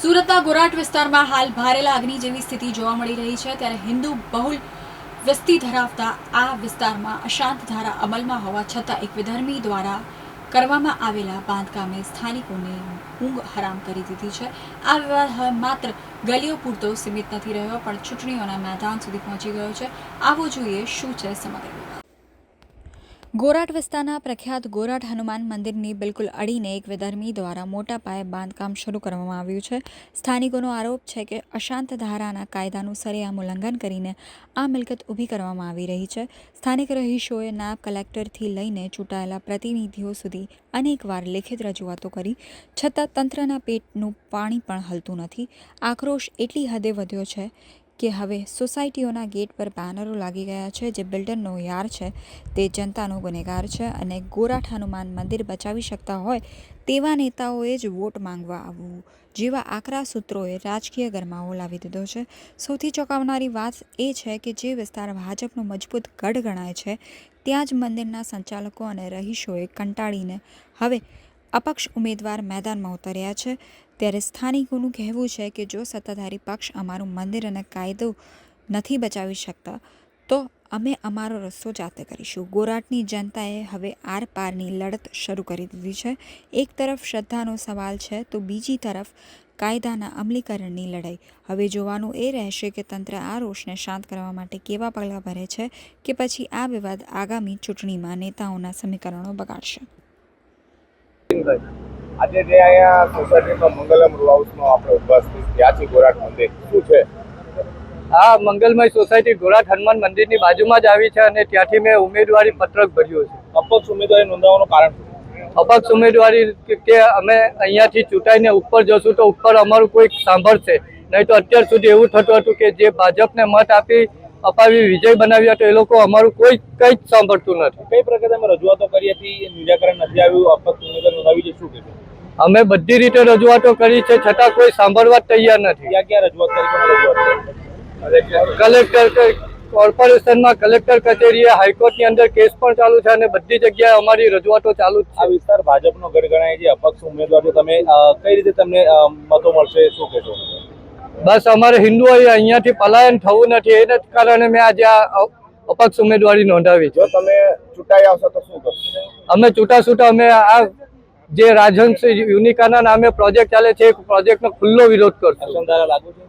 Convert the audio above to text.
સુરતના ગોરાટ વિસ્તારમાં હાલ ભારેલા અગ્નિ જેવી સ્થિતિ જોવા મળી રહી છે। ત્યારે હિન્દુ બહુલ વસ્તી ધરાવતા આ વિસ્તારમાં અશાંત ધારા અમલમાં હોવા છતાં એક વિધર્મી દ્વારા કરવામાં આવેલા બાંધકામે સ્થાનિકોને ઊંઘ હરામ કરી દીધી છે। આ વિવાદ હવે માત્ર ગલીઓ પૂરતો સીમિત નથી રહ્યો, પણ ચૂંટણીઓના મેદાન સુધી પહોંચી ગયો છે। આવો જોઈએ શું છે સમગ્ર વિવાદ। ગોરાટ વિસ્તારના પ્રખ્યાત ગોરાટ હનુમાન મંદિરની બિલકુલ અડીને એક વિધર્મી દ્વારા મોટા પાયે બાંધકામ શરૂ કરવામાં આવ્યું છે। સ્થાનિકોનો આરોપ છે કે અશાંત ધારાના કાયદાનું સરેઆમ ઉલ્લંઘન કરીને આ મિલકત ઊભી કરવામાં આવી રહી છે। સ્થાનિક રહીશોએ નાયબ કલેક્ટરથી લઈને ચૂંટાયેલા પ્રતિનિધિઓ સુધી અનેકવાર લેખિત રજૂઆતો કરી, છતાં તંત્રના પેટનું પાણી પણ હલતું નથી। આક્રોશ એટલી હદે વધ્યો છે કે હવે સોસાયટીઓના ગેટ પર બેનરો લાગી ગયા છે, જે બિલ્ડરનો યાર છે તે જનતાનો ગુનેગાર છે અને ગોરાટ હનુમાન મંદિર બચાવી શકતા હોય તેવા નેતાઓએ જ વોટ માંગવા આવવું જેવા આકરા સૂત્રોએ રાજકીય ગરમાવો લાવી દીધો છે। સૌથી ચોંકાવનારી વાત એ છે કે જે વિસ્તાર ભાજપનો મજબૂત ગઢ ગણાય છે, ત્યાં જ મંદિરના સંચાલકો અને રહીશોએ કંટાળીને હવે અપક્ષ ઉમેદવાર મેદાનમાં ઉતર્યા છે। ત્યારે સ્થાનિકોનું કહેવું છે કે જો સત્તાધારી પક્ષ અમારું મંદિર અને કાયદો નથી બચાવી શકતા તો અમે અમારો રસ્તો જાતે કરીશું। ગોરાટની જનતાએ હવે આર પારની લડત શરૂ કરી દીધી છે। એક તરફ શ્રદ્ધાનો સવાલ છે તો બીજી તરફ કાયદાના અમલીકરણની લડાઈ। હવે જોવાનું એ રહેશે કે તંત્ર આ રોષને શાંત કરવા માટે કેવા પગલાં ભરે છે કે પછી આ વિવાદ આગામી ચૂંટણીમાં નેતાઓના સમીકરણો બગાડશે। આજે જે અહીંયા સોસાયટીમાં મંગલમ રો હાઉસમાં આપણે ઉપસ્થિત થયા છીએ ગોરાટ મંદિર શું છે? આ મંગલમય સોસાયટી ગોરાટ હનુમાન મંદિરની બાજુમાં જ આવી છે અને ત્યાંથી મેં ઉમેદવારી પત્રક ભર્યું છે। અપક્ષ ઉમેદવારી નોંધાવવાનું કારણ શું? અપક્ષ ઉમેદવારી કે અમે અહીંયાથી ચૂંટાઈને ઉપર જશું તો ઉપર અમારું કોઈ સાંભળશે, નહીં તો અત્યાર સુધી એવું થતું હતું કે જે ભાજપને મત અપાવી વિજય બનાવ્યા તો એ લોકો અમારું કંઈ જ સાંભળતું નથી। કઈ પ્રકારે અમે રજૂઆતો કરી હતી, નિરાકરણ નથી આવ્યું, અપક્ષ ઉમેદવારી નોંધાવી છે, શું કીધું? અમે બધી રીતે રજૂઆતો કરી છે, છતાં કોઈ સાંભળવા તૈયાર નથી। ક્યાં ક્યાં રજૂઆત કરી, કોને રજૂઆત કરી? કલેક્ટર કોર્પોરેશનમાં, કલેક્ટર કચેરીએ, હાઈકોર્ટની અંદર કેસ પણ ચાલુ છે અને બધી જગ્યાએ અમારી રજૂઆતો ચાલુ જ છે। આ વિસ્તાર ભાજપનો ગઢ ગણાય છે, અપક્ષ ઉમેદવાર છે, તમે કઈ રીતે તમને મતો મળશે, શું કહેશો? બસ અમારે હિન્દુઓએ અહીંયાથી પલાયન થવું નથી, એના જ કારણે મેં આજે આ અપક્ષ ઉમેદવારી નોંધાવી છે। જો તમે ચૂંટાઈ આવશો તો શું કરશો? અમે છૂટા અમે આ જે રાજહંસ યુનિકાના નામે પ્રોજેક્ટ ચાલે છે એ પ્રોજેક્ટનો ખુલ્લો વિરોધ કરશું। અસંધારા લાગુ છે?